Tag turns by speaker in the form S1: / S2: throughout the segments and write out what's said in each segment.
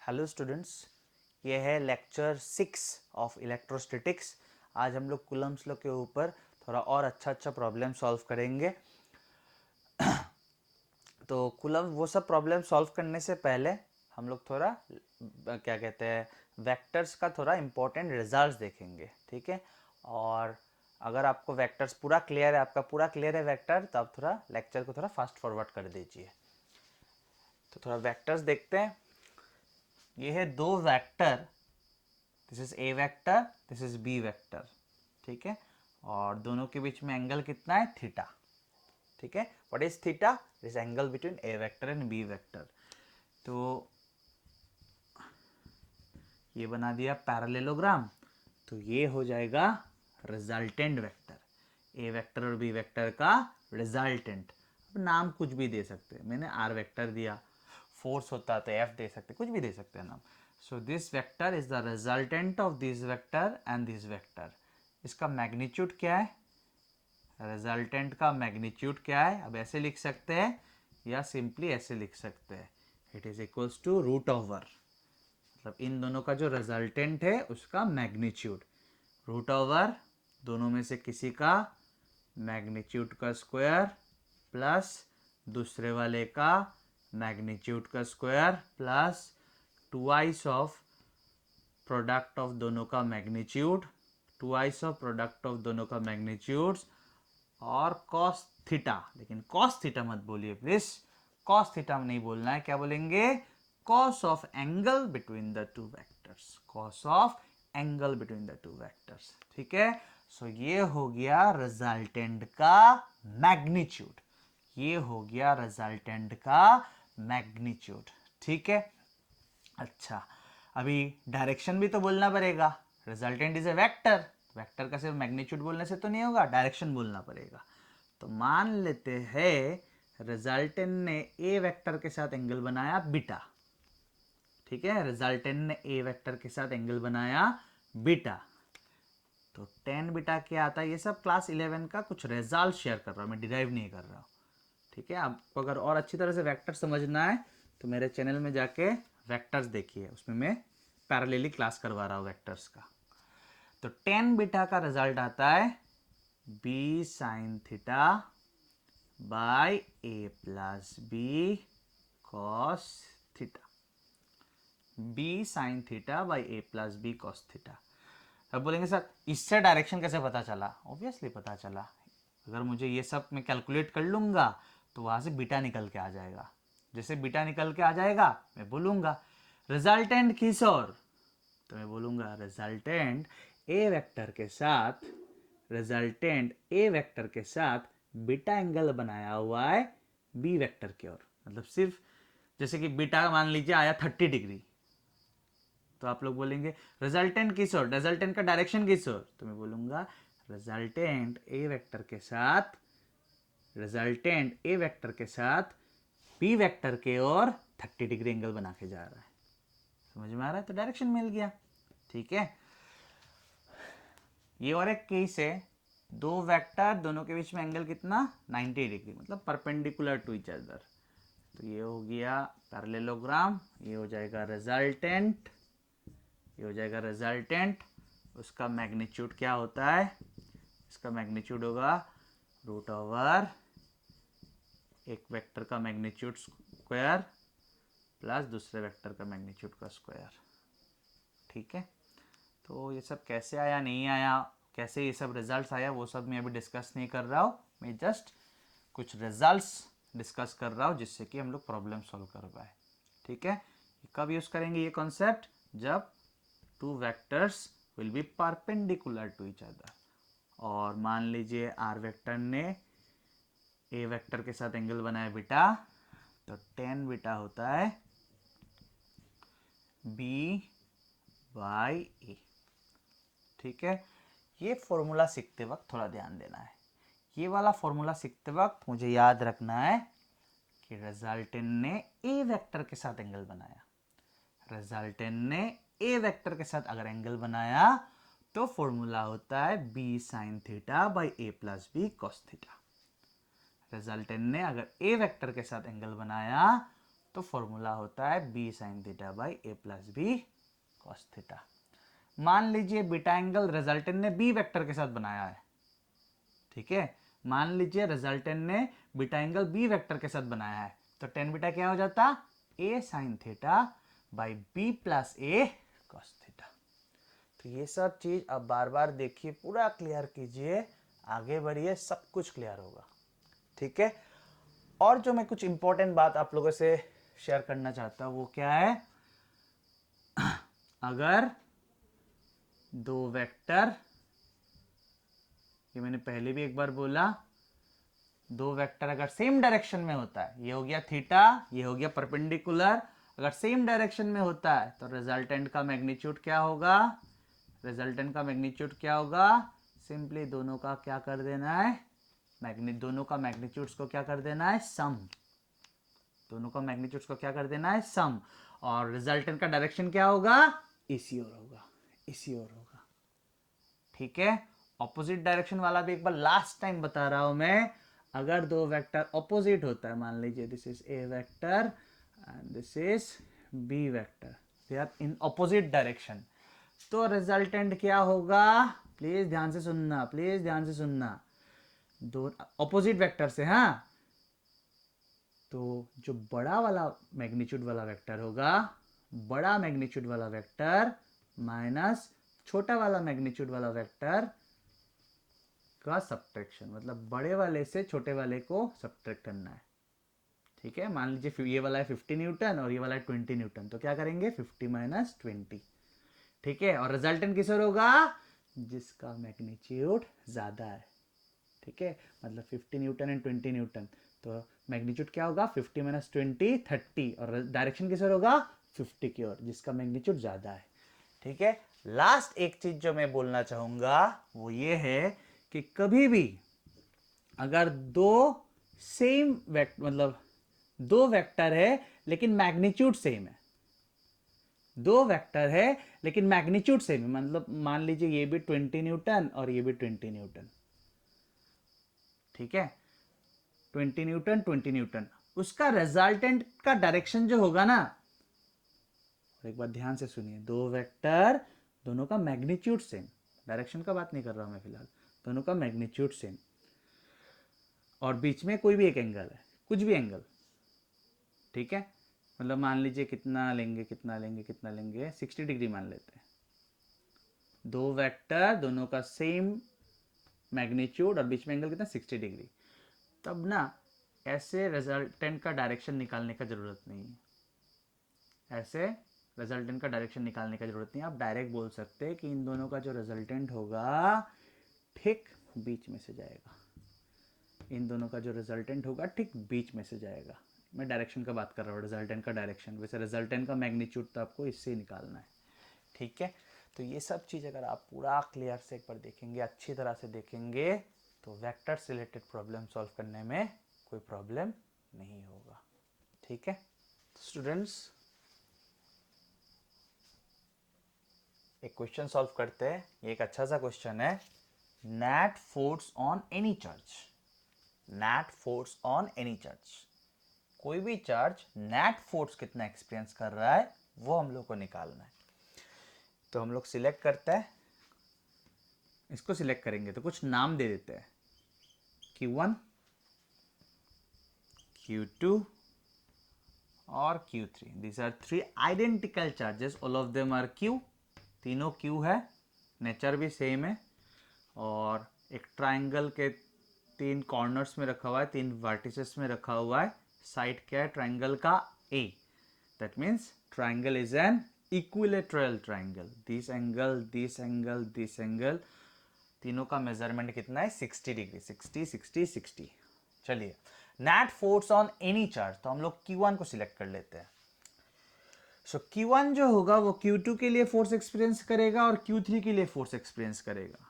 S1: Hello students, ये है lecture 6 of electrostatics. आज हम लोग कूलम्ब्स लॉ के ऊपर थोड़ा और अच्छा प्रॉब्लम सॉल्व करेंगे। तो कूलम्ब वो सब प्रॉब्लम सॉल्व करने से पहले हम लोग थोड़ा क्या कहते हैं वेक्टर्स का थोड़ा इम्पोर्टेंट रिजल्ट्स देखेंगे, ठीक है। और अगर आपको वेक्टर्स पूरा क्लियर है, आपका पूरा क्लियर है वेक्टर, तो आप थोड़ा लेक्चर को थोड़ा फास्ट फॉरवर्ड कर दीजिए। तो थोड़ा वेक्टर्स देखते हैं। ये है दो vector, this is A vector, this is B vector, ठीक है। और दोनों के बीच में एंगल कितना है? थीटा, ठीक है। What is theta? This angle between A vector and B vector. तो ये बना दिया पैरेललोग्राम, तो ये हो जाएगा रिजल्टेंट वेक्टर, ए वेक्टर और बी वेक्टर का रिजल्टेंट। अब नाम कुछ भी दे सकते हैं, मैंने आर वेक्टर दिया, फोर्स होता तो एफ दे सकते, कुछ भी दे सकते हैं नाम। So this vector is the resultant of this vector and this vector. इसका मैग्नीट्यूड क्या है? रिजल्टेंट का मैग्नीट्यूड क्या है? अब ऐसे लिख सकते हैं या सिंपली ऐसे लिख सकते हैं, it is equals to root over, मतलब इन दोनों का जो रिजल्टेंट है उसका मैग्नीट्यूड, रूट ओवर दोनों में से किसी का मैग्नीट्यूड का स्क्वायर प्लस दूसरे वाले का मैग्नीट्यूड का square plus twice of product of दोनों का magnitude, twice of product of दोनों का मैग्नीट्यूड और कॉस थीटा। लेकिन कॉस थीटा मत बोलिए प्लीज, कॉस थीटा नहीं बोलना है, क्या बोलेंगे? Cos of angle between the two vectors, cos of angle between the two vectors, ठीक है। सो ये हो गया रिजल्टेंट का मैग्नीट्यूड, ये हो गया रिजल्टेंट का मैग्नीट्यूड, ठीक है। अच्छा, अभी डायरेक्शन भी तो बोलना पड़ेगा, resultant is A vector, vector का सिर्फ मैग्नीट्यूड बोलने से तो नहीं होगा, डायरेक्शन बोलना पड़ेगा। तो मान लेते हैं रिजल्टेंट ने ए वेक्टर के साथ एंगल बनाया बीटा, ठीक है। रिजल्टेंट ने ए वेक्टर के साथ एंगल बनाया बीटा, तो टेन बीटा क्या आता है? ये सब क्लास 11 का कुछ रिजल्ट शेयर कर रहा हूँ मैं, डिराइव नहीं कर रहा हूँ, ठीक है। आपको अगर और अच्छी तरह से वेक्टर समझना है तो मेरे चैनल में जाके वेक्टर्स देखिए, उसमें मैं पैरेलली क्लास करवा रहा हूँ वेक्टर्स का। तो टेन बीटा का रिजल्ट आता है B sine theta by A plus B cos theta, B sine theta by A plus B cos theta. अब बोलेंगे सर इससे डायरेक्शन कैसे पता चला? ऑब्वियसली पता चला, अगर मुझे ये सब मैं कैलकुलेट कर लूँगा तो वहाँ से बीटा निकल के आ जाएगा। जैसे बीटा निकल के आ जाएगा मैं बोलूँगा रिजल्टेंट किस ओर, तो मैं बोलूँगा रिजल्टेंट ए वेक्टर के साथ, रिजल्टेंट ए वेक्टर के साथ बीटा एंगल बनाया हुआ है बी वेक्टर की ओर। मतलब सिर्फ जैसे कि बीटा मान लीजिए आया 30 डिग्री, तो आप लोग बोलेंगे रिजल्टेंट किस ओर, रिजल्टेंट का डायरेक्शन किस ओर, तो मैं बोलूँगा रिजल्टेंट ए वेक्टर के साथ, रिजल्टेंट ए वेक्टर के साथ बी वेक्टर के ओर 30 डिग्री एंगल बना के जा रहा है। समझ में आ रहा है? तो डायरेक्शन मिल गया, ठीक है। ये और एक केस है, दो वेक्टर, दोनों के बीच में एंगल कितना? 90 डिग्री, मतलब परपेंडिकुलर टू ईच अदर। तो ये हो गया पैरेललोग्राम, ये हो जाएगा रिजल्टेंट, ये हो जाएगा रिजल्टेंट। उसका मैग्नीट्यूड क्या होता है? इसका मैग्नीट्यूड होगा रूट ओवर एक वेक्टर का मैग्नीट्यूड स्क्वायर प्लस दूसरे वेक्टर का मैग्नीट्यूड का स्क्वायर, ठीक है। तो ये सब कैसे आया, नहीं आया, कैसे ये सब रिजल्ट्स आया, वो सब मैं अभी डिस्कस नहीं कर रहा हूँ, मैं जस्ट कुछ रिजल्ट्स डिस्कस कर रहा हूँ जिससे कि हम लोग प्रॉब्लम सॉल्व कर पाए, ठीक है। कब यूज़ करेंगे ये कॉन्सेप्ट? जब two vectors will be perpendicular to each other, और मान लीजिए आर वेक्टर ने ए वेक्टर के साथ एंगल बनाया बीटा, तो टेन बीटा होता है बी बाई ए, ठीक है। ये फॉर्मूला सीखते वक्त थोड़ा ध्यान देना है, ये वाला फॉर्मूला सीखते वक्त मुझे याद रखना है कि रिजल्टेंट ने ए वेक्टर के साथ एंगल बनाया, रिजल्टेंट ने ए वेक्टर के साथ अगर एंगल बनाया तो फॉर्मूला होता है B sine theta by A plus B cos theta. Resultant ने अगर ए वेक्टर के साथ एंगल बनाया तो फॉर्मूला होता है B sine theta by A plus B cos theta. मान लीजिए बीटा एंगल रिजल्टेंट ने बी वेक्टर के साथ बनाया है, ठीक है, मान लीजिए रिजल्टेंट ने बीटा एंगल बी वेक्टर के साथ बनाया है, तो टेन बीटा क्या हो जाता, a sine theta by b plus a cos theta. तो ये सब चीज अब बार बार देखिए, पूरा क्लियर कीजिए, आगे बढ़िए, सब कुछ क्लियर होगा, ठीक है। और जो मैं कुछ इंपॉर्टेंट बात आप लोगों से शेयर करना चाहता हूं वो क्या है, अगर दो वेक्टर, ये मैंने पहले भी एक बार बोला, दो वेक्टर अगर सेम डायरेक्शन में होता है, ये हो गया थीटा, ये हो गया परपेंडिकुलर, अगर सेम डायरेक्शन में होता है तो रिजल्टेंट का मैग्नीट्यूड क्या होगा, रिजल्टेंट का मैग्नीट्यूड क्या होगा, सिंपली दोनों का क्या कर देना है, दोनों का मैग्नीट्यूड्स को क्या कर देना है, सम, दोनों का मैग्नीट्यूड्स को क्या कर देना है, सम, और रिजल्टेंट का डायरेक्शन क्या होगा, इसी ओर होगा, इसी ओर होगा, ठीक है। ऑपोजिट डायरेक्शन वाला भी एक बार लास्ट टाइम बता रहा हूं मैं, अगर दो वेक्टर ऑपोजिट होता है, मान लीजिए this is A vector and this is B vector, they are in opposite direction, तो रिजल्टेंट क्या होगा, प्लीज ध्यान से सुनना, प्लीज ध्यान से सुनना, दो ऑपोजिट वेक्टर से, हाँ, तो जो बड़ा वाला मैग्नीट्यूड वाला वेक्टर होगा, बड़ा मैग्नीट्यूड वाला वेक्टर माइनस छोटा वाला मैग्नीट्यूड वाला वेक्टर का सब्ट्रैक्शन, मतलब बड़े वाले से छोटे वाले को सब्ट्रैक्ट करना है, ठीक है। मान लीजिए ये वाला है 50 न्यूटन और ये वाला है 20 न्यूटन, तो क्या करेंगे 50 माइनस 20, ठीक है, और रिजल्टेंट किस ओर होगा, जिसका मैग्नीट्यूड ज्यादा है, ठीक है, मतलब 50 न्यूटन एंड 20 न्यूटन, तो मैग्नीट्यूड क्या होगा 50 माइनस 20 30, और डायरेक्शन किस ओर होगा 50 की ओर, जिसका मैग्नीट्यूड ज्यादा है, ठीक है। लास्ट एक चीज जो मैं बोलना चाहूंगा वो ये है कि कभी भी अगर दो सेम मतलब दो वेक्टर है लेकिन मैग्नीट्यूड सेम है, दो वेक्टर है लेकिन मैग्नीट्यूड सेम है, मतलब मान लीजिए ये भी 20 न्यूटन और ये भी 20 न्यूटन, ठीक है, 20 न्यूटन 20 न्यूटन, उसका रिजल्टेंट का डायरेक्शन जो होगा ना, एक बार ध्यान से सुनिए, दो वेक्टर दोनों का मैग्नीट्यूड सेम, डायरेक्शन का बात नहीं कर रहा हूं मैं फिलहाल, दोनों का मैग्नीट्यूड सेम, और बीच में कोई भी एक एंगल है, कुछ भी एंगल, ठीक है, मतलब मान लीजिए कितना लेंगे कितना लेंगे कितना लेंगे, 60 डिग्री मान लेते हैं, दो वेक्टर दोनों का सेम मैग्नीट्यूड और बीच में एंगल कितना 60 डिग्री, तब ना ऐसे रिजल्टेंट का डायरेक्शन निकालने का जरूरत नहीं है, ऐसे रिजल्टेंट का डायरेक्शन निकालने का जरूरत नहीं है, आप डायरेक्ट बोल सकते हैं कि इन दोनों का जो रिजल्टेंट होगा ठीक बीच में से जाएगा, इन दोनों का जो रिजल्टेंट होगा ठीक बीच में से जाएगा, मैं डायरेक्शन का बात कर रहा हूँ, रिजल्टेंट का डायरेक्शन, वैसे रिजल्टेंट का मैग्नीट्यूड तो आपको इससे निकालना है, ठीक है। तो ये सब चीज़ अगर आप पूरा क्लियर से एक बार देखेंगे, अच्छी तरह से देखेंगे, तो वेक्टर से रिलेटेड प्रॉब्लम सॉल्व करने में कोई प्रॉब्लम नहीं होगा, ठीक है। स्टूडेंट्स एक क्वेश्चन सॉल्व करते हैं, ये एक अच्छा सा क्वेश्चन है, net force on any charge, net force on any charge, कोई भी चार्ज नेट फोर्स कितना एक्सपीरियंस कर रहा है वो हम लोग को निकालना है, तो हम लोग सिलेक्ट करते हैं, इसको सिलेक्ट करेंगे तो कुछ नाम दे देते हैं, Q1 Q2 और Q3, these are three identical charges, all of them are Q, तीनों Q है, नेचर भी सेम है, और एक ट्राइंगल के तीन कॉर्नर्स में रखा हुआ है, तीन वर्टिसेस में रखा हुआ है, साइड क्या है ट्राइंगल का A, that means triangle is an equilateral triangle, this angle this angle this angle, तीनों का मेजरमेंट कितना है 60 डिग्री, 60 60 60। चलिए net force on any charge, तो हम लोग Q1 को सिलेक्ट कर लेते हैं, सो Q1 जो होगा वो Q2 के लिए फोर्स एक्सपीरियंस करेगा और Q3 के लिए फोर्स एक्सपीरियंस करेगा,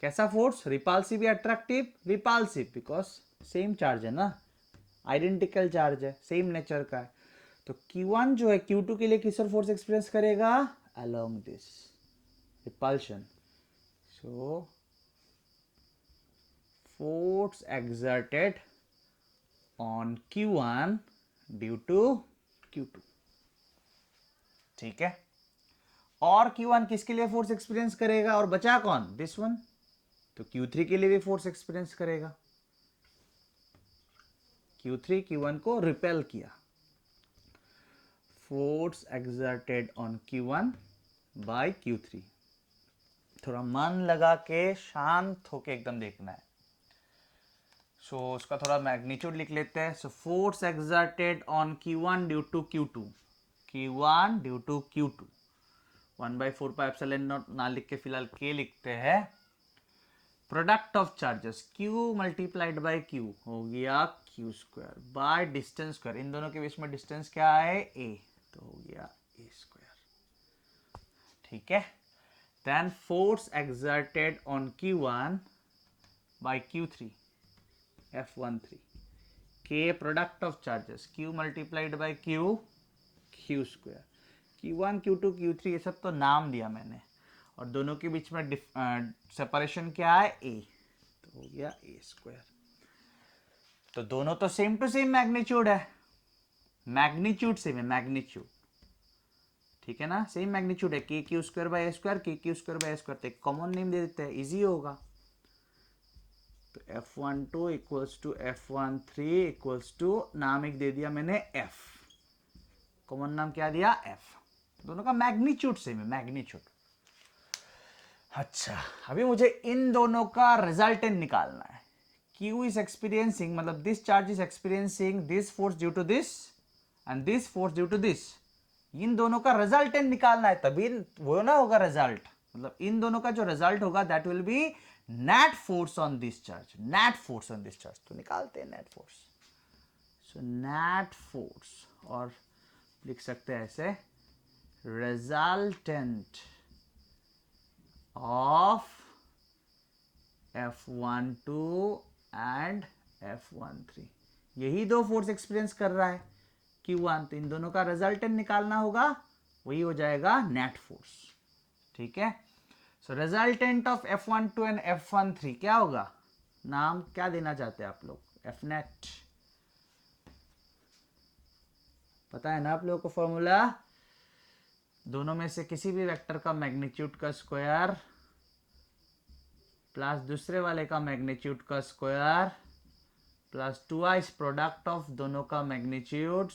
S1: कैसा फोर्स, रिपल्सिव या attractive, repulsive, because same charge है ना, आइडेंटिकल चार्ज है, सेम नेचर का है, तो Q1 जो है Q2 के लिए किस फोर्स एक्सपीरियंस करेगा, along this repulsion, so force exerted on Q1 due to Q2, ठीक है। और Q1 किसके लिए फोर्स एक्सपीरियंस करेगा, और बचा कौन, दिस वन, तो Q3 के लिए भी फोर्स एक्सपीरियंस करेगा। Q3 Q1 को रिपेल किया, force exerted on Q1 by Q3। थोड़ा मन लगा के शांत होके एकदम देखना है। सो उसका थोड़ा मैग्नीट्यूड लिख लेते हैं। So force exerted on Q1 due to Q2, Q1 due to Q2, 1/4πε0 ना लिख के फिलहाल K लिखते हैं। Product of charges Q multiplied by Q हो गया Q square by distance square, इन दोनों के बीच में डिस्टेंस क्या है, A, तो हो गया A स्क्वायर, ठीक है। Then force exerted on Q1 by Q3, F13, K product of charges Q multiplied by Q, Q square, Q1 Q2 Q3 ये सब तो नाम दिया मैंने, और दोनों के बीच में सेपरेशन क्या है, A, तो हो गया A स्क्वायर। तो दोनों तो सेम टू सेम मैग्नीट्यूड है, मैग्नीट्यूड सेम है, मैग्नीट्यूड, ठीक है ना, सेम मैग्नीट्यूड है, k q square by a square, k q square by a square, तो एक कॉमन नेम दे देते हैं, इजी होगा। तो F12 equals to F13 equals to, नाम एक दे दिया मैंने F, कॉमन नाम क्या दिया, F, दोनों का मैग्नीट्यूड सेम है, मैग्नीट्यूड। अच्छा, अभी मुझे इन दोनों का रिजल्टेंट निकालना है। Q is experiencing, मतलब this charge is experiencing this force due to this and this force due to this, इन दोनों का रिजल्टेंट निकालना है, तभी वो ना होगा रिजल्ट, मतलब इन दोनों का जो रिजल्ट होगा that will be net force on this charge, net force on this charge, तो निकालते हैं net force. So net force, और लिख सकते हैं ऐसे, resultant of F12 and F13, यही दो फोर्स एक्सपीरियंस कर रहा है Q1, तो इन दोनों का रिजल्टेंट निकालना होगा, वही हो जाएगा नेट फोर्स, ठीक है। सो resultant of F12 and F13 क्या होगा, नाम क्या देना चाहते हैं आप लोग, F नेट, पता है ना आप लोगों को फॉर्मूला, दोनों में से किसी भी वेक्टर का मैग्नीट्यूड का स्क्वायर प्लस दूसरे वाले का मैग्नीट्यूड का square plus 2i product of दोनों का मैग्नीट्यूड्स,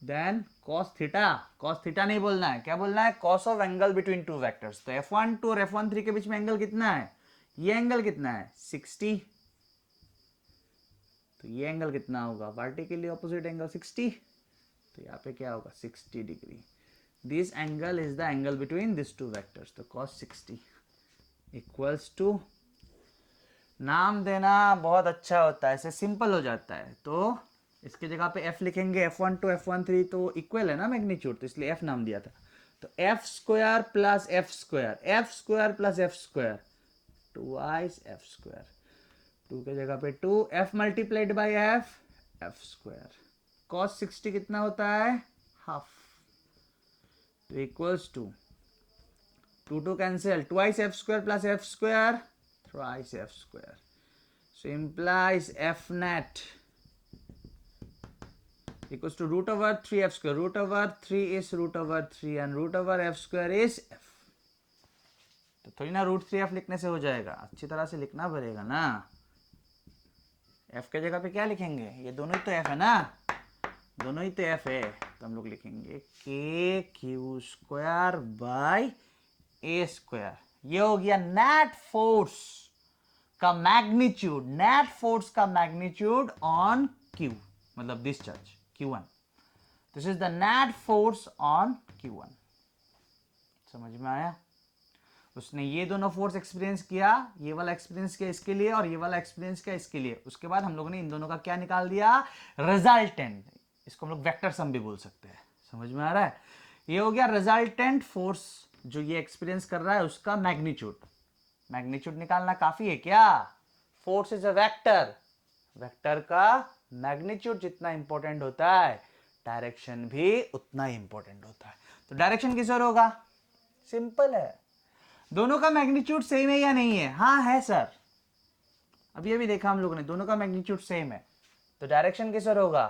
S1: देन cos थीटा नहीं बोलना है, क्या बोलना है, cos of angle between two vectors. तो F12 और F13 के बीच में एंगल कितना है, ये एंगल कितना है, 60, तो ये एंगल कितना होगा, वर्टिकली ऑपोजिट एंगल 60, तो यहाँ पे क्या होगा 60 degree, this angle is the angle between this two vectors, तो cos 60 इक्वल्स टू, नाम देना बहुत अच्छा होता है, ऐसे सिंपल हो जाता है, तो इसके जगह पे F लिखेंगे, F12 F13 तो इक्वल है ना मैग्नीट्यूड, तो इसलिए F नाम दिया था, तो F square plus F square, F square plus F square, 2i F square, 2 के जगह पे 2, F multiplied by F, F square, cos 60 कितना होता है, हाफ, तो equals to 2 cancel, 2i F square plus F square, thrice F square, so implies F net equals to root over 3f square, root over 3 is root over 3 and root over f square is f, तो थोड़ी ना root 3f लिखने से हो जाएगा, अच्छी तरह से लिखना पड़ेगा ना, f के जगह पे क्या लिखेंगे, ये दोनों ही तो f है ना, दोनों ही तो f है, तो हम लोग लिखेंगे k q square by a square, ये हो गया नेट फोर्स का मैग्नीट्यूड, नेट फोर्स का मैग्नीट्यूड ऑन Q, मतलब this charge Q1, this is the net force on Q1, समझ में आया, उसने ये दोनों फोर्स एक्सपीरियंस किया, ये वाला एक्सपीरियंस किया इसके लिए और ये वाला एक्सपीरियंस किया इसके लिए, उसके बाद हम लोगों ने इन दोनों का क्या निकाल दिया, रिजल्टेंट, इसको हम लोग वेक्टर सम भी बोल सकते हैं, समझ में आ रहा है, ये हो गया रिजल्टेंट फोर्स जो ये एक्सपीरियंस कर रहा है उसका मैग्नीट्यूड, मैग्नीट्यूड निकालना काफी है क्या, force is a vector, vector का मैग्नीट्यूड जितना इंपॉर्टेंट होता है डायरेक्शन भी उतना ही इंपॉर्टेंट होता है, तो डायरेक्शन किस ओर होगा, सिंपल है, दोनों का मैग्नीट्यूड सेम है या नहीं है, हाँ है सर, अभी अभी देखा हम लोगों ने दोनों का मैग्नीट्यूड सेम है, तो डायरेक्शन किस ओर होगा,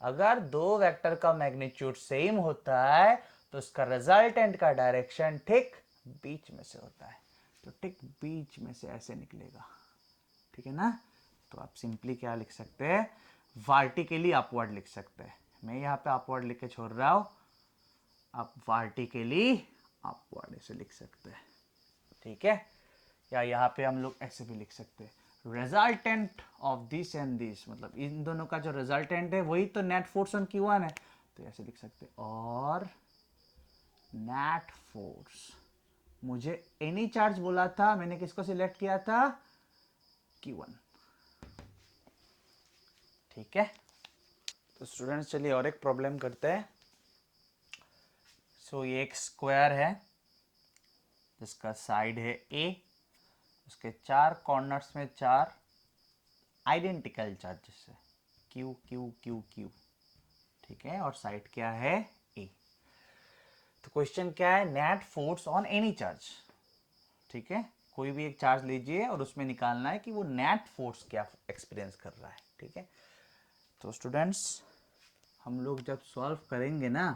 S1: अगर दो वेक्टर का मैग्नीट्यूड सेम होता है तो उसका रिजल्टेंट का डायरेक्शन ठीक बीच में से होता है, तो ठीक बीच में से ऐसे निकलेगा, ठीक है ना। तो आप सिंपली क्या लिख सकते हैं, वर्टिकली अपवर्ड लिख सकते हैं। मैं यहाँ पे अपवर्ड लिख के छोड़ रहा हूँ, आप वर्टिकली अपवर्ड ऐसे लिख सकते हैं, ठीक है। या यहाँ पे हम लोग ऐसे भी लिख सकते हैं, resultant of this and this, मतलब इन दोनों का जो रिजल्टेंट है वही तो नेट फोर्स ऑन Q1 है, तो ऐसे लिख सकते हैं। और नेट फोर्स, मुझे एनी चार्ज बोला था, मैंने किसको सिलेक्ट किया था, Q1, ठीक है। तो स्टूडेंट्स चलिए और एक प्रॉब्लम करते हैं। सो ये एक स्क्वायर है जिसका साइड है A, उसके चार कॉर्नर्स में चार आइडेंटिकल चार्जेस है Q Q Q Q, ठीक है, और साइड क्या है A। तो क्वेश्चन क्या है, net force on any charge, ठीक है, कोई भी एक चार्ज लीजिए और उसमें निकालना है कि वो नेट फोर्स क्या एक्सपीरियंस कर रहा है, ठीक है। तो स्टूडेंट्स हम लोग जब सॉल्व करेंगे ना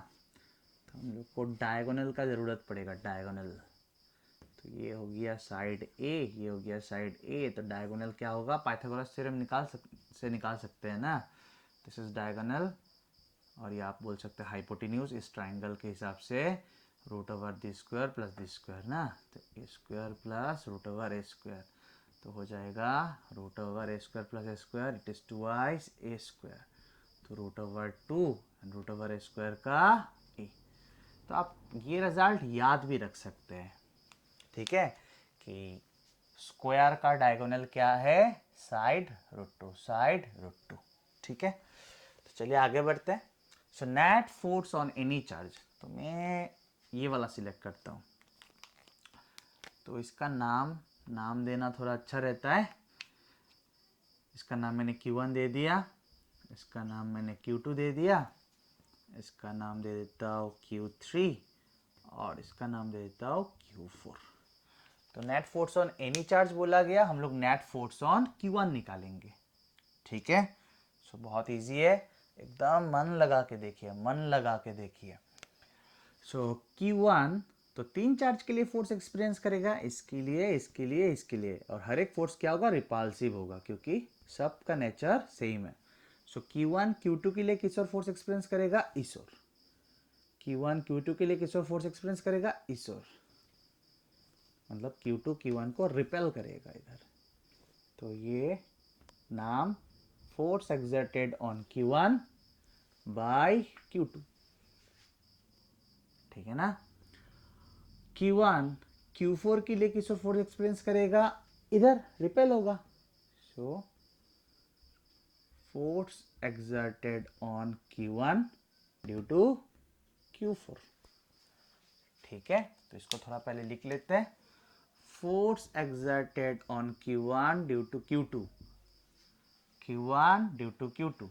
S1: तो हम लोग को डायगोनल का ज़रूरत पड़ेगा, डायगोनल। तो ये हो गया साइड ए, ये हो गया साइड ए, तो डायगोनल क्या होगा, पाइथागोरस थ्योरम निकाल सकते हैं ना। दिस इज डायगोनल, और ये आप बोल सकते हैं हाइपोटेन्यूज, इस ट्राइंगल के हिसाब से root over d square plus d square ना, तो a square plus root over a square, तो हो जाएगा root over a square plus a square, it is twice a square, तो root over 2 and root over a square का a. तो आप ये रिजल्ट याद भी रख सकते हैं, ठीक है, कि स्क्वायर का डायगोनल क्या है, साइड रूट 2, साइड रूट 2, ठीक है। तो चलिए आगे बढ़ते हैं। So net force on any charge, तो मैं ये वाला सिलेक्ट करता हूँ, तो इसका नाम देना थोड़ा अच्छा रहता है। इसका नाम मैंने Q1 दे दिया, इसका नाम मैंने Q2 दे दिया, इसका नाम दे देता हूँ Q3, और इसका नाम दे देता हूँ Q4। तो net force on any charge बोला गया, हम लोग नेट फोर्स ऑन Q1 निकालेंगे, ठीक है। सो बहुत इजी है, एकदम मन लगा के देखिए, मन लगा के देखिए। सो Q1 तो तीन चार्ज के लिए फोर्स एक्सपीरियंस करेगा, इसके लिए, इसके लिए, इसके लिए, और हर एक फोर्स क्या होगा, रिपल्सिव होगा, क्योंकि सबका नेचर सेम है। सो Q1 Q2 के लिए किस और फोर्स एक्सपीरियंस करेगा, इस ओर। Q1 Q2 के लिए किस और फोर्स एक्सपीरियंस करेगा, इस ओर, मतलब Q2 Q1 को रिपेल करेगा इधर। तो ये नाम force exerted on Q1 bye Q2, ठीक है ना। Q1 Q4 के लिए किस और फोर्स एक्सपीरियंस करेगा, इधर रिपेल होगा। So force exerted on Q1 due to Q4, ठीक है। तो इसको थोड़ा पहले लिख लेते हैं, force exerted on Q1 due to Q2, Q1 due to Q2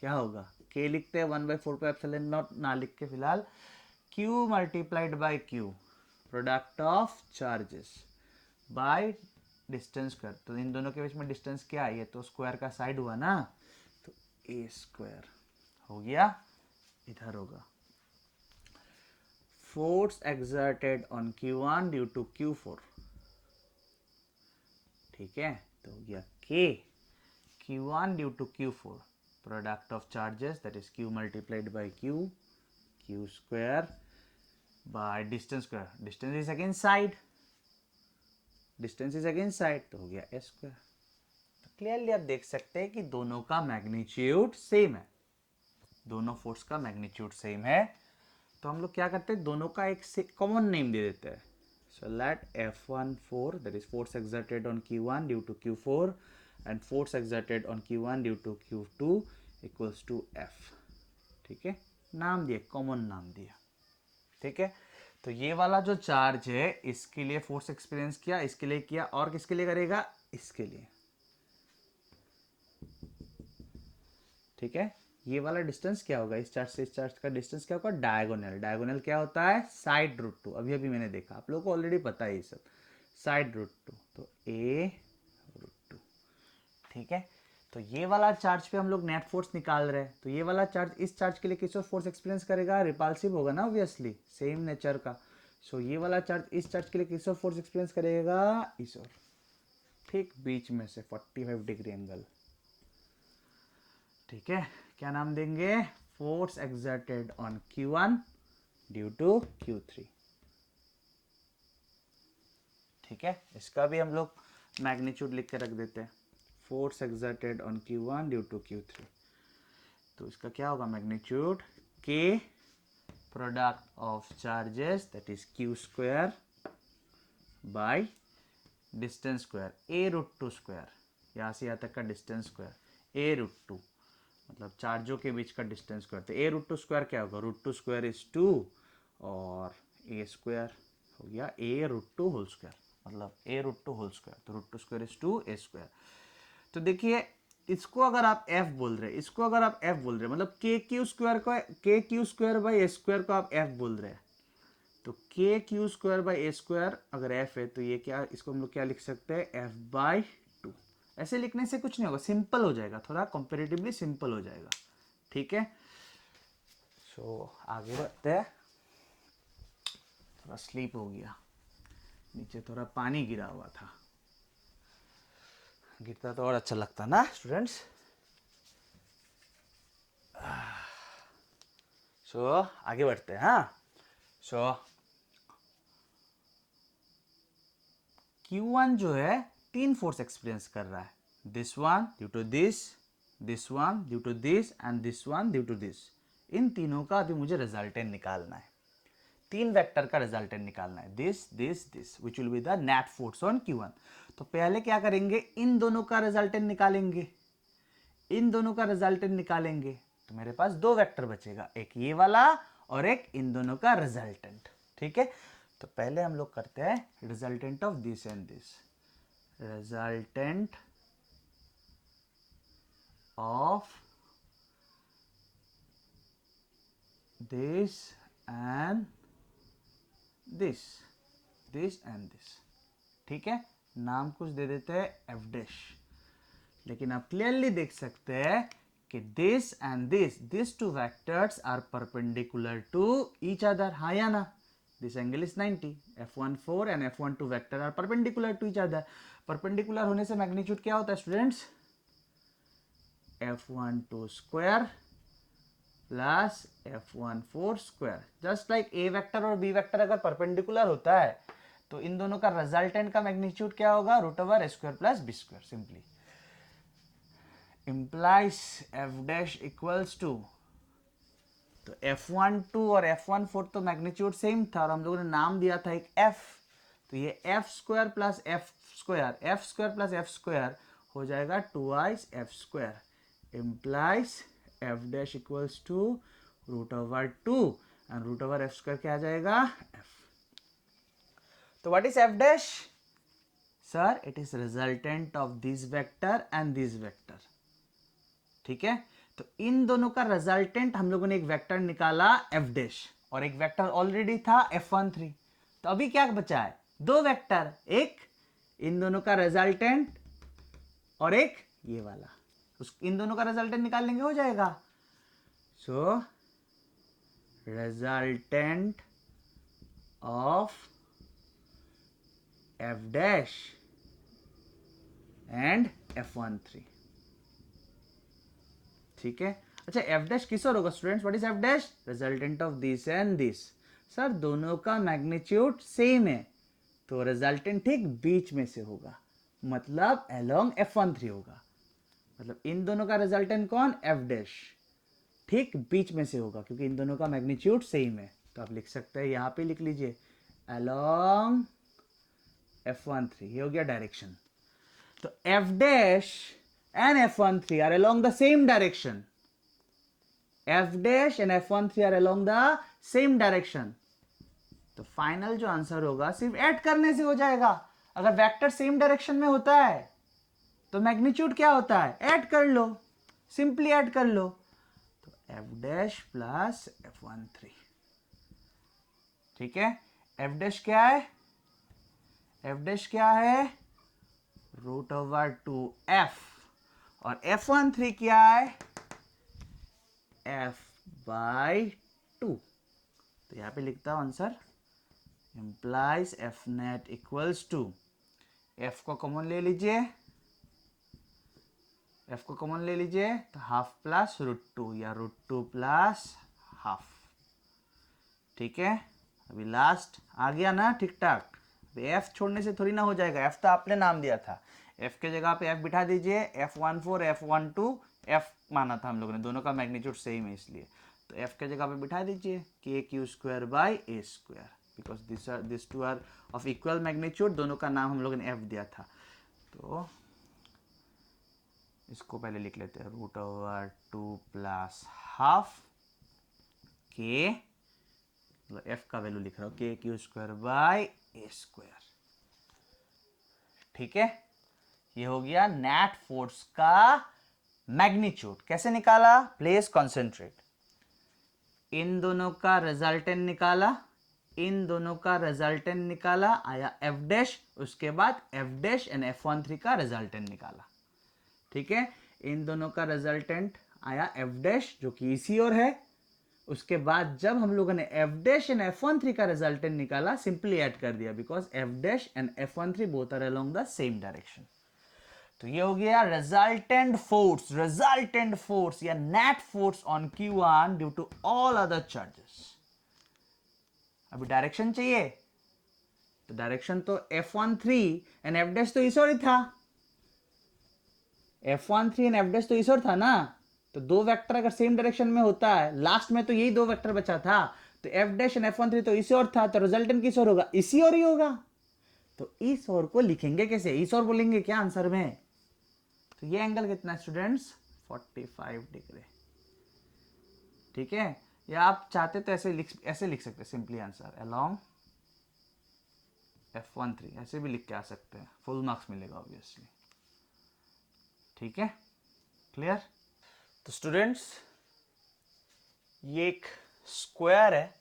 S1: क्या होगा, K लिखते हैं 1/4 पे एप्सिलॉन नॉट ना लिख के फिलहाल, Q multiplied by Q, product of charges bye distance square, तो इन दोनों के बीच में डिस्टेंस क्या है, ये तो स्क्वायर का साइड हुआ ना, तो ए स्क्वायर हो गया, इधर होगा force exerted on Q1 due to Q4, ठीक है। तो हो गया K Q1 due to Q4, product of charges that is Q multiplied by Q, Q square by distance square, distance is again side, distance is again side, तो हो गया ए square. तो clearly आप देख सकते हैं कि दोनों का मैग्नीट्यूड सेम है, दोनों फोर्स का मैग्नीट्यूड सेम है। तो हम लोग क्या करते हैं, दोनों का एक कॉमन नेम दे देते हैं। So let F14 that is force exerted on Q1 due to Q4 and force exerted on Q1 due to Q2 equals to F, ठीक है, नाम दिए, कॉमन नाम दिया, ठीक है। तो ये वाला जो चार्ज है इसके लिए फोर्स एक्सपीरियंस किया, इसके लिए किया, और किसके लिए करेगा, इसके लिए, ठीक है। ये वाला डिस्टेंस क्या होगा, इस चार्ज से इस चार्ज का डिस्टेंस क्या होगा, डायगोनल, डायगोनल क्या होता है, साइड रूट 2, अभी अभी मैंने देखा, आप लोगों को ऑलरेडी पता है ये सब, साइड रूट 2, तो ए रूट 2, ठीक है। तो तो ये वाला चार्ज पे हम लोग नेट फोर्स निकाल रहे हैं, तो ये वाला चार्ज इस चार्ज के लिए किस और फोर्स एक्सपीरियंस करेगा, रिपल्सिव होगा ना ऑब्वियसली, सेम नेचर का। सो ये वाला चार्ज इस चार्ज के लिए किस और फोर्स एक्सपीरियंस करेगा, इस और, ठीक बीच में से 45 डिग्री एंगल। ठीक है, क्या नाम देंगे, force exerted on Q1 due to Q3। ठीक है, इसका भी हम लोग मैग्नीट्यूड लिख के रख देते हैं, force exerted on Q1 due to Q3। तो इसका क्या होगा magnitude, K product of charges that is Q square by distance square, A√2 square, यहाँ से यहाँ तक का डिस्टेंस स्क्वायर A√2, मतलब चार्जों के बीच का डिस्टेंस स्क्वायर। तो A√2 स्क्वायर क्या होगा, √2 स्क्वायर इज 2 और A स्क्वायर हो गया A√2 होल स्क्वायर, मतलब A√2 होल स्क्वायर, तो √2 स्क्वायर इज 2 A स्क्वायर। तो देखिए इसको अगर आप F बोल रहे हैं, इसको अगर आप F बोल रहे हैं, मतलब KQ स्क्वायर को KQ square by A square को आप F बोल रहे हैं, तो KQ square by A square अगर F है तो ये क्या, इसको हम लोग क्या लिख सकते हैं, F/2। ऐसे लिखने से कुछ नहीं होगा, सिंपल हो जाएगा, थोड़ा कंपेरेटिवली सिंपल हो जाएगा। ठीक है, सो आगे बढ़ते हैं। थोड़ा स्लीप हो गया, नीचे थोड़ा पानी गिरा हुआ था, गिरता तो और अच्छा लगता ना स्टूडेंट्स। सो आगे बढ़ते हैं। हाँ, सो Q1 जो है तीन फोर्स एक्सपीरियंस कर रहा है, this one due to this one due to this and this one due to this. इन तीनों का अभी मुझे रिजल्टेंट निकालना है, तीन वेक्टर का रिजल्टेंट निकालना है, this this this which will be the net force on Q1। तो पहले क्या करेंगे, इन दोनों का रिजल्टेंट निकालेंगे, इन दोनों का रिजल्टेंट निकालेंगे, तो मेरे पास दो वेक्टर बचेगा, एक ये वाला और एक इन दोनों का रिजल्टेंट। ठीक है, तो पहले हम लोग करते हैं resultant of this and this, resultant of this and this, this and this. ठीक है, नाम कुछ दे देते हैं F', लेकिन आप क्लियरली देख सकते हैं कि this and this two vectors are perpendicular to each other, हाँ या ना, this angle is 90, F14 and F12 vector are perpendicular to each other. Perpendicular होने से मैग्नीट्यूड क्या होता है students, F12 square plus F14 square. Just like A vector और B vector अगर परपेंडिकुलर होता है तो इन दोनों का रिजल्टेंट का मैग्नीट्यूड क्या होगा, √A square plus B square. Simply implies F' equals to, तो F12 और F14 तो मैग्नीट्यूड सेम था और हम लोगों ने नाम दिया था एक F, तो ये F square plus F square, F square plus F square हो जाएगा 2i F square, implies F' equals to √2 and √F square क्या आ जाएगा, F। तो what is F', sir it is resultant of this vector and this vector. ठीक है, तो इन दोनों का रिजल्टेंट हम लोगों ने एक वेक्टर निकाला F' और एक वेक्टर ऑलरेडी था F13, तो अभी क्या बचा है, दो वेक्टर, एक इन दोनों का रिजल्टेंट और एक ये वाला, इन दोनों का रिजल्टेंट निकाल लेंगे हो जाएगा। So resultant of F' and F13। ठीक है, अच्छा F' किस और होगा students, what is F', resultant of this and this. Sir दोनों का मैग्नीट्यूड सेम है तो रिजल्टेंट ठीक बीच में से होगा, मतलब अलोंग F13 होगा, मतलब इन दोनों का रिजल्टेंट कौन, F', ठीक बीच में से होगा क्योंकि इन दोनों का मैग्नीट्यूड सेम है। तो आप लिख सकते हैं, यहां पे लिख लीजिए अलोंग F13, ये हो गया डायरेक्शन। तो F' and F13 are along the same direction, F' and F13 are along the same direction। तो फाइनल जो आंसर होगा सिर्फ ऐड करने से हो जाएगा, अगर वेक्टर सेम डायरेक्शन में होता है तो मैग्नीट्यूड क्या होता है, ऐड कर लो, सिंपली ऐड कर लो, तो F' प्लस F13। ठीक है, F' क्या है, F' क्या है, √2f और F13 क्या है, F/2। तो यहाँ पे लिखता हूँ answer implies F net equals to, F को कॉमन ले लीजिए, F को कॉमन ले लीजिए तो हाफ प्लस √2 या √2 प्लस हाफ। ठीक है, अभी लास्ट आ गया ना ठीक ठाक। F छोड़ने से थोड़ी ना हो जाएगा, F तो आपने नाम दिया था, F के जगह पे F बिठा दीजिए, F14 F12 F माना था हम लोगों ने, दोनों का मैग्नीट्यूड सेम है इसलिए, तो F के जगह पे बिठा दीजिए KQ²/A², because this two are of equal magnitude, दोनों का नाम हम लोगों ने F दिया था। तो इसको पहले लिख लेते हैं √2 प्लस हाफ के, मतलब F का वैल्यू लिख रहा हूँ KQ²/A²। ठीक है, ये हो गया नेट फोर्स का मैग्नीट्यूड। कैसे निकाला, प्लीज कंसंट्रेट। इन दोनों का रिजल्टेंट निकाला, इन दोनों का रिजल्टेंट निकाला, आया F', उसके बाद F' एंड F13 का रिजल्टेंट निकाला। ठीक है, इन दोनों का रिजल्टेंट आया F' जो कि इसी ओर है। उसके बाद जब हम लोगों ने F' एंड F13 का रिजल्टेंट निकाला, सिंपली ऐड कर दिया, because F' and F13 both are along the same direction. तो ये हो गया रिजल्टेंट फोर्स या net force on Q1 due to all other charges. अभी डायरेक्शन चाहिए, तो डायरेक्शन तो F13 एंड F' तो इस ओर ही था, F13 एंड F' तो इस ओर था ना, तो दो वेक्टर अगर सेम डायरेक्शन में होता है, लास्ट में तो यही दो वेक्टर बचा था, तो F' एंड F13 तो इसी ओर था, तो रिजल्टेंट किस ओर होगा, इसी ओर ही होगा। तो इस ओर को लिखेंगे कैसे, इस ओर बोलेंगे क्या आंसर में, तो ये एंगल कितना है स्टूडेंट्स, 45 डिग्री। ठीक है, या आप चाहते तो ऐसे लिख सकते हैं सिंपली आंसर अलोंग F13, ऐसे भी लिख के आ सकते हैं, फुल मार्क्स मिलेगा ऑब्वियसली। ठीक है, क्लियर। तो स्टूडेंट्स ये एक स्क्वायर है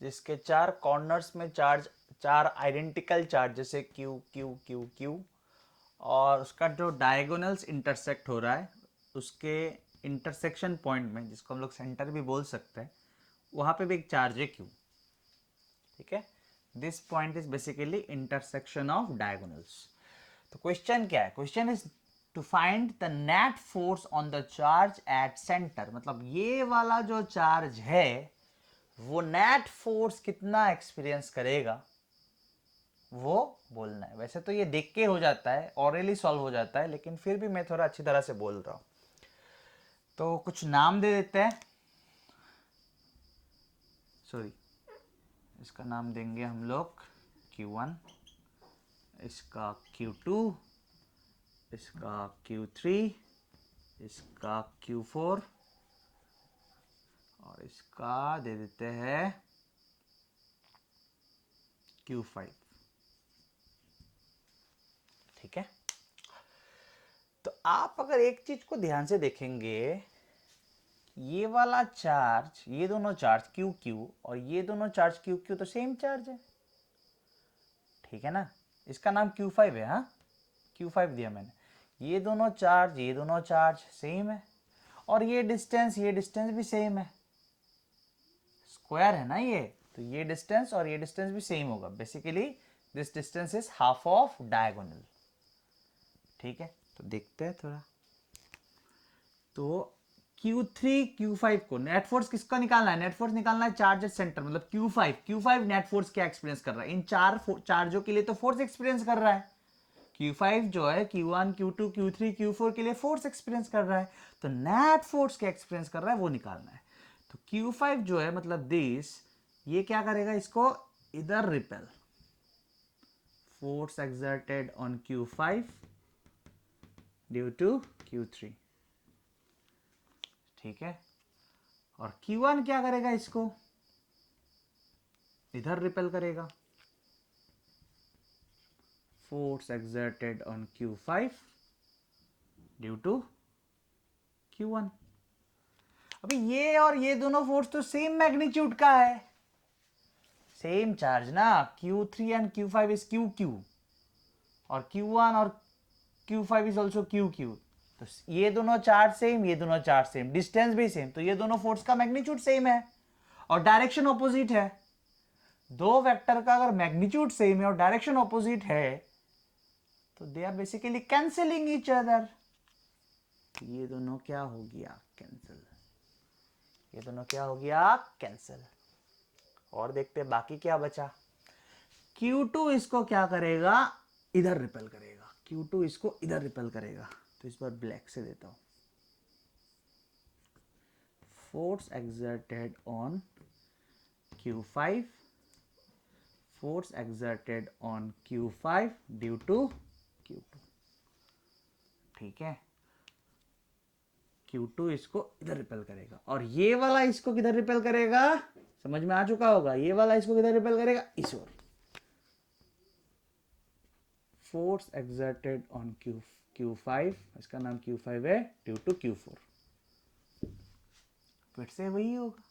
S1: जिसके चार कॉर्नर्स में चार आइडेंटिकल चार्ज जैसे Q Q Q Q, और उसका जो डायगोनल्स इंटरसेक्ट हो रहा है, उसके इंटरसेक्शन पॉइंट में, जिसको हम लोग सेंटर भी बोल सकते हैं, वहाँ पे भी एक चार्ज है Q। ठीक है, this point is basically intersection of diagonals. तो क्वेश्चन क्या है, question is to find the net force on the charge at centre. मतलब ये वाला जो चार्ज है वो नेट फोर्स कितना एक्सपीरियंस करेगा वो बोलना है। वैसे तो ये देख के हो जाता है, ऑरली सॉल्व हो जाता है, लेकिन फिर भी मैं थोड़ा अच्छी तरह से बोल रहा हूँ। तो कुछ नाम दे देते हैं, सॉरी, इसका नाम देंगे हम लोग Q1, इसका Q2, इसका Q3, इसका Q4, और इसका दे देते हैं Q5। ठीक है, तो आप अगर एक चीज को ध्यान से देखेंगे, ये वाला चार्ज, ये दोनों चार्ज QQ और ये दोनों चार्ज QQ तो सेम चार्ज है। ठीक है ना, इसका नाम Q5 है, हाँ Q5 दिया मैंने। ये दोनों चार्ज सेम है, और ये डिस्टेंस भी सेम है, स्क्वायर है ना ये, तो ये डिस्टेंस और ये डिस्टेंस भी सेम होगा। Basically this distance is half of diagonal. ठीक है, तो देखते हैं थोड़ा। तो Q3 Q5 को नेट फोर्स किसका निकालना है, नेट फोर्स निकालना है चार्ज एट सेंटर, मतलब Q5 नेट फोर्स क्या एक्सपीरियंस कर रहा है, इन चार चार्जों के लिए तो फोर्स एक्सपीरियंस कर रहा है। Q5 जो है Q1 Q2 Q3 Q4 के लिए फोर्स एक्सपीरियंस कर रहा है, तो नेट फोर्स क्या एक्सपीरियंस कर रहा है वो निकालना है। तो Q5 जो है मतलब दिस, ये क्या करेगा, इसको इधर repel, force exerted on Q5 due to Q3। ठीक है, और Q1 क्या करेगा, इसको इधर रिपेल करेगा, force exerted on Q5 due to Q1। अभी ये और ये दोनों फोर्स तो सेम मैग्नीट्यूड का है, सेम चार्ज ना, Q3 and Q5 is QQ, और Q1 और Q5 इज ऑल्सो QQ, तो ये दोनों चार्ज सेम, ये दोनों चार्ज सेम, डिस्टेंस भी सेम, तो ये दोनों फोर्स का मैग्नीट्यूड सेम है और डायरेक्शन ऑपोजिट है। दो वेक्टर का अगर मैग्नीट्यूड सेम है और डायरेक्शन ऑपोजिट है तो they are basically cancelling each other. ये दोनों क्या हो गया? कैंसिल। ये दोनों क्या हो गया? कैंसिल। और देखते हैं बाकी क्या बचा। Q2 इसको क्या करेगा? इधर रिपेल करेगा। Q2 इसको इधर रिपेल करेगा। तो इस बार ब्लैक से देता हूं। Force exerted on Q5, force exerted on Q5 due to Q2। ठीक है, Q2 इसको इधर रिपेल करेगा और ये वाला इसको किधर रिपेल करेगा? समझ में आ चुका होगा। ये वाला इसको किधर रिपेल करेगा? इस ओर। फोर्स एक्सर्टेड ऑन Q5, इसका नाम Q5 है, ड्यू टू Q4। फिर से वही होगा।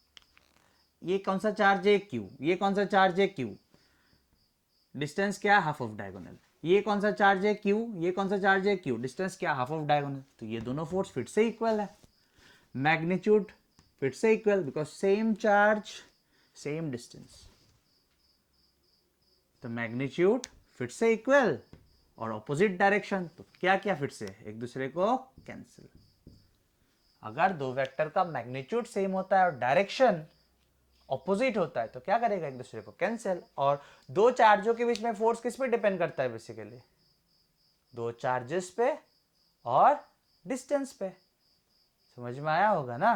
S1: ये कौन सा चार्ज है? Q। ये कौन सा चार्ज है? Q। डिस्टेंस क्या? Half of diagonal. ये कौन सा चार्ज है? Q। ये कौन सा चार्ज है? Q। डिस्टेंस क्या? Half of diagonal. तो ये दोनों फोर्स फिर से इक्वल है। मैग्नीट्यूड फिर से equal, because same charge same distance. तो मैग्नीट्यूड फिर से इक्वल और ऑपोजिट डायरेक्शन, तो क्या क्या फिर से एक दूसरे को कैंसिल। अगर दो वेक्टर का मैग्नीट्यूड सेम होता है और डायरेक्शन ऑपोजिट होता है तो क्या करेगा? एक दूसरे को कैंसिल। और दो चार्जों के बीच में फोर्स किस पे डिपेंड करता है? बेसिकली दो चार्जेस पे और डिस्टेंस पे। समझ में आया होगा ना?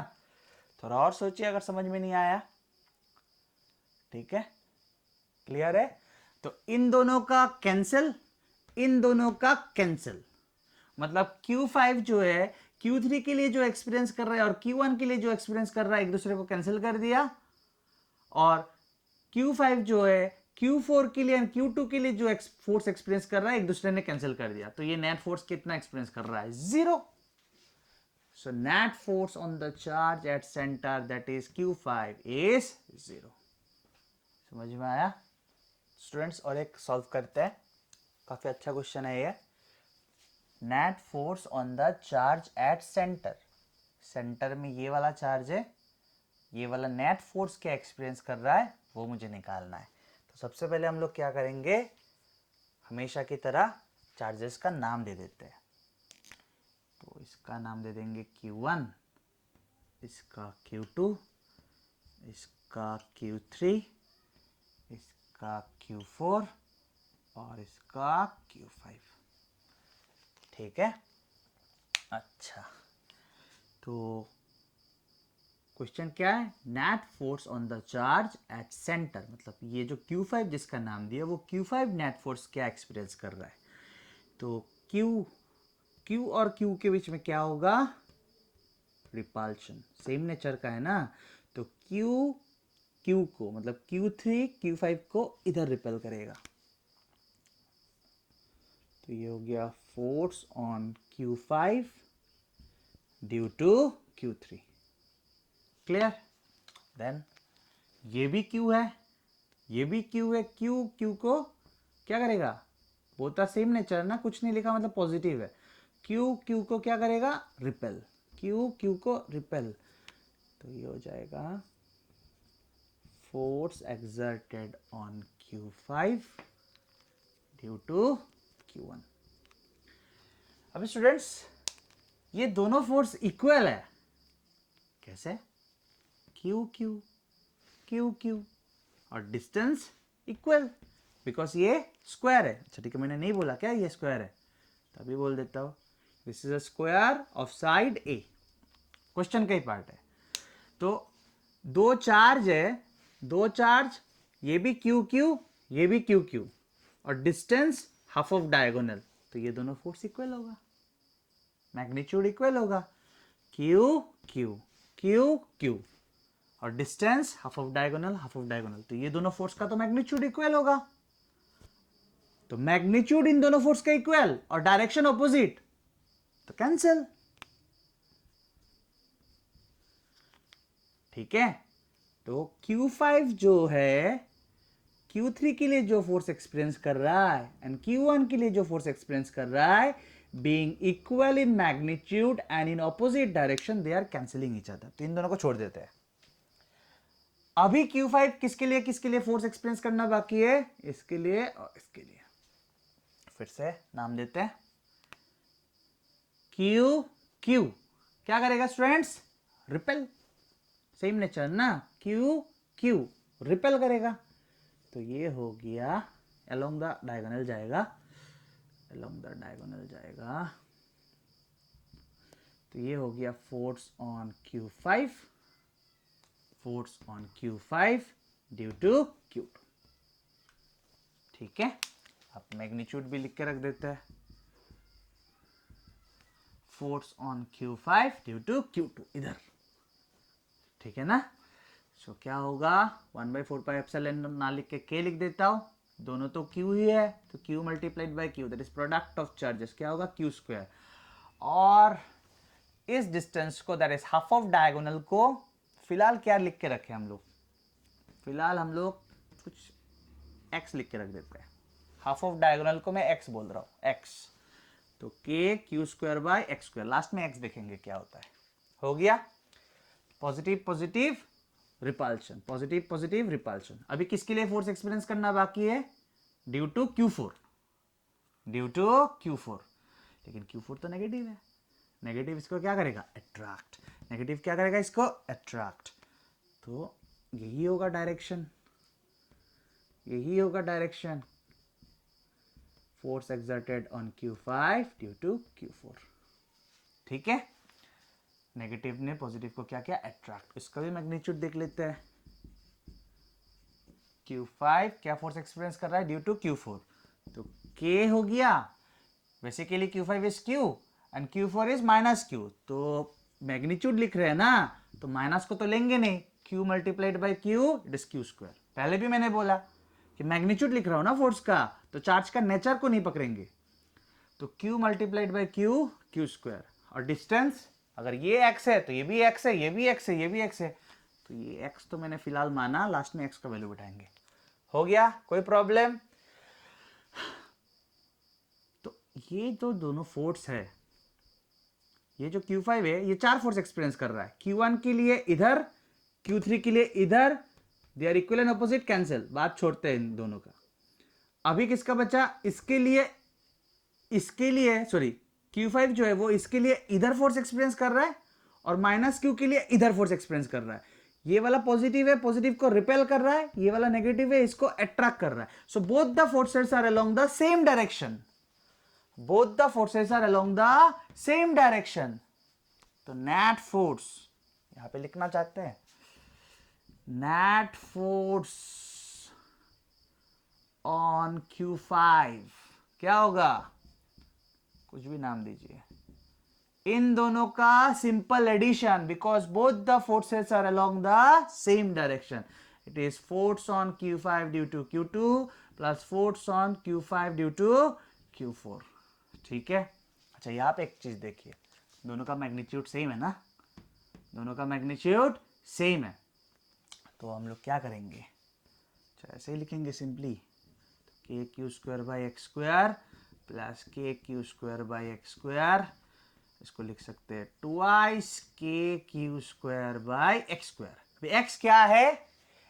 S1: थोड़ा और सोचिए अगर समझ में नहीं आया। ठीक है, क्लियर है? तो इन दोनों का कैंसिल, इन दोनों का कैंसिल, मतलब Q5 जो है Q3 के लिए जो एक्सपीरियंस कर रहा है और Q1 के लिए जो एक्सपीरियंस कर रहा है एक दूसरे को कैंसिल कर दिया। और Q5 जो है Q4 के लिए और Q2 के लिए जो फोर्स एक्सपीरियंस कर रहा है एक दूसरे ने कैंसिल कर दिया। तो ये नेट फोर्स कितना एक्सपीरियंस कर रहा है? 0। So net force on the charge at center, that is Q5, is 0। समझ में आया स्टूडेंट्स? और एक सॉल्व करते हैं, काफी अच्छा क्वेश्चन है ये। Net force on the charge at centre. Centre में ये वाला चार्ज है, ये वाला नेट फोर्स क्या एक्सपीरियंस कर रहा है वो मुझे निकालना है। तो सबसे पहले हम लोग क्या करेंगे? हमेशा की तरह चार्जेस का नाम दे देते हैं। तो इसका नाम दे देंगे Q1, इसका Q2, इसका Q3, इसका Q4 और इसका Q5। ठीक है, अच्छा तो क्वेश्चन क्या है? Net force on the charge at centre, मतलब ये जो Q5 जिसका नाम दिया वो Q5 नेट फोर्स क्या एक्सपीरियंस कर रहा है। तो Q और Q के बीच में क्या होगा? रिपल्शन, सेम नेचर का है ना। तो Q को मतलब Q3 Q5 को इधर रिपेल करेगा। तो ये हो गया force on Q5 due to Q3। Clear? Then ये भी Q है, ये भी Q है। Q को क्या करेगा? बोथ आर सेम नेचर ना, कुछ नहीं लिखा मतलब पॉजिटिव है। Q को क्या करेगा? रिपेल। Q को रिपेल। तो ये हो जाएगा force exerted on Q5 due to Q1। अब स्टूडेंट्स ये दोनों फोर्स इक्वल है। कैसे? Q और डिस्टेंस इक्वल, बिकॉज ये स्क्वायर है। अच्छा ठीक है, मैंने नहीं बोला क्या ये स्क्वायर है, तभी बोल देता हूँ। This is a square of side A। Question का ही पार्ट है। तो दो चार्ज है, दो चार्ज, ये भी Q, ये भी Q और डिस्टेंस हाफ ऑफ डायगोनल, तो ये दोनों फोर्स इक्वल होगा, मैग्नीट्यूड इक्वल होगा। Q और डिस्टेंस हाफ ऑफ डायगोनल, तो ये दोनों फोर्स का तो मैग्नीट्यूड इक्वल होगा। तो मैग्नीट्यूड इन दोनों फोर्स का इक्वल और डायरेक्शन ऑपोजिट, तो कैंसिल। ठीक है, तो Q5 जो है Q3 के लिए जो फोर्स एक्सपीरियंस कर रहा है एंड Q1 के लिए जो फोर्स एक्सपीरियंस कर रहा है, being equal in magnitude and in opposite direction they are cancelling each other. तो इन दोनों को छोड़ देते हैं. अभी Q5 किसके लिए फोर्स एक्सपीरियंस करना बाकी है, इसके लिए और इसके लिए. फिर से नाम देते हैं Q. क्या करेगा स्टूडेंट्स, रिपेल, सेम नेचर ना, Q रिपेल करेगा. तो ये हो गया अलोंग द डायगोनल जाएगा, तो ये हो गया force on Q5 due to Q2. ठीक है, आप मैग्नीट्यूड भी लिख के रख देते हैं, force on Q5 due to Q2 इधर. ठीक है ना. सो क्या होगा, 1/4πε ना लिख के K लिख देता हूं, दोनों तो Q ही है, तो Q multiplied by Q, that is product of charges, क्या होगा Q². और इस डिस्टेंस को, that is half of diagonal को, फिलहाल क्या लिख के रखे हम लोग, फिलहाल हम लोग कुछ x लिख के रख देते हैं. हाफ ऑफ डायगोनल को मैं x बोल रहा हूं, x, तो K Q² by x², last में x देखेंगे क्या होता है. हो गया पॉजिटिव रिपल्शन. अभी किसके लिए फोर्स एक्सपीरियंस करना बाकी है, ड्यू टू Q4. लेकिन Q4 तो नेगेटिव है, नेगेटिव इसको क्या करेगा, अट्रैक्ट. नेगेटिव क्या करेगा, इसको अट्रैक्ट. तो यही होगा direction, force exerted on Q5 due to Q4. ठीक है, नेगेटिव ने पॉजिटिव को क्या किया, अट्रैक्ट. इसका भी मैग्नीट्यूड देख लेते हैं. Q5 क्या फोर्स एक्सपीरियंस कर रहा है, ड्यू टू Q4, तो K हो गया, basically Q5 is Q and Q4 is minus Q. तो मैग्नीट्यूड लिख रहे हैं ना, तो माइनस को तो लेंगे नहीं, Q multiplied by Q, it is Q². पहले भी मैंने बोला कि मैग्नीट्यूड लिख रहा हूं ना फोर्स का, तो चार्ज का नेचर को नहीं पकड़ेंगे. तो Q मल्टीप्लाइड बाई Q². और डिस्टेंस, अगर ये x है तो ये भी x है, ये भी x है, ये भी x है, तो ये x तो मैंने फिलहाल माना, लास्ट में x का वैल्यू बिठाएंगे. हो गया, कोई प्रॉब्लम. तो ये जो दोनों फोर्स है, ये जो Q5 है, ये 4 फोर्स एक्सपीरियंस कर रहा है. Q1 के लिए इधर, Q3 के लिए इधर, they are equal and opposite, cancel, बात छोड़ते हैं इन दोनों का. अभी किसका बचा, इसके लिए सॉरी, Q5 जो है वो इसके लिए इधर फोर्स एक्सपीरियंस कर रहा है, और माइनस Q के लिए इधर फोर्स एक्सपीरियंस कर रहा है. ये वाला पॉजिटिव है, पॉजिटिव को रिपेल कर रहा है, ये वाला नेगेटिव है, इसको अट्रैक्ट कर रहा है. So both the forces are along the same direction. तो नेट फोर्स यहां पे लिखना चाहते हैं, नेट फोर्स ऑन Q5 क्या होगा, कुछ भी नाम दीजिए, इन दोनों का simple addition, because both the forces are along the same direction. It is force on Q5 due to Q2 plus force on Q5 due to Q4. ठीक है. अच्छा, यहां पे एक चीज देखिए, दोनों का मैग्नीट्यूड सेम है ना, तो हम लोग क्या करेंगे, अच्छा ऐसे ही लिखेंगे simply, KQ² by x² plus KQ² by x², इसको लिख सकते हैं twice KQ² by x². x क्या है,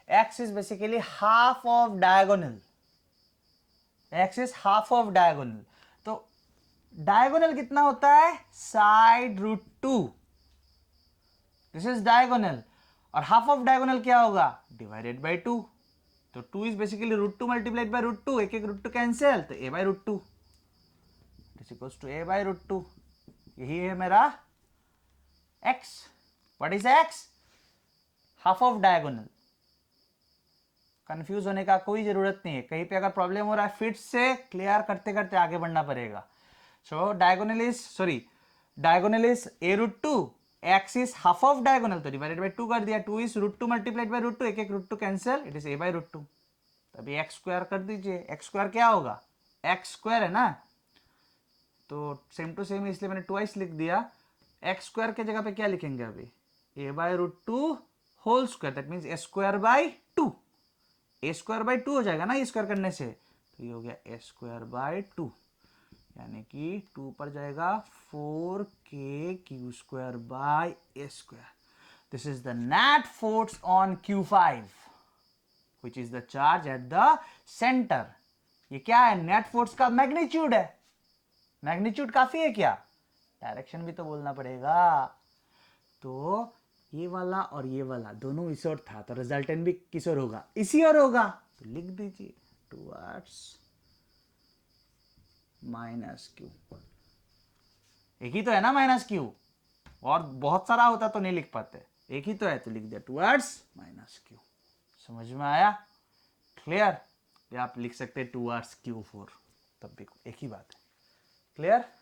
S1: x is basically half of diagonal, तो डायगोनल कितना होता है, side root 2, this is diagonal, और हाफ ऑफ डायगोनल क्या होगा, डिवाइडेड बाई 2. तो 2 इज बेसिकली √2 मल्टीप्लाइड बाई √2, एक √2 कैंसिल, तो a by √2 this equals to a by √2. यही है मेरा x. What is x, half of diagonal. Confuse होने का कोई जरूरत नहीं है, कहीं पे अगर प्रॉब्लम हो रहा है फिर से क्लियर करते करते आगे बढ़ना पड़ेगा. So diagonal is a √2, x इज हाफ ऑफ डायगोनल, तो डिवाइडेड बाई 2 कर दिया, 2 इज √2 मल्टीप्लाइड बाई √2, एक √2 cancel, it is a by √2. तभी x² कर दीजिए, x² क्या होगा, x² है ना, तो सेम टू सेम इसलिए मैंने ट्वाइस लिख दिया. x² के जगह पे क्या लिखेंगे अभी, a by √2 whole square, that means a² by 2, a² by 2 हो जाएगा ना ये स्क्वायर करने से, तो ये हो गया a² बाई 2. यानी कि 2 पर जाएगा 4k² by a square. This is the net force on Q5, which is the charge at the center. ये क्या है? नेट फोर्स का मैग्नीट्यूड है. मैग्नीट्यूड काफी है क्या? डायरेक्शन भी तो बोलना पड़ेगा. तो ये वाला और ये वाला दोनों इस ओर था, तो रिजल्टेंट भी किस ओर होगा? इसी ओर होगा. तो लिख दीजिए टुवर्ड्स -q. एक ही तो है ना -q, और बहुत सारा होता तो नहीं लिख पाते. एक ही तो है, तो लिख दिया टुवर्ड्स -q. समझ में आया? क्लियर? या आप लिख सकते हैं टुवर्ड्स Q4, तब भी एक ही बात है. क्लियर?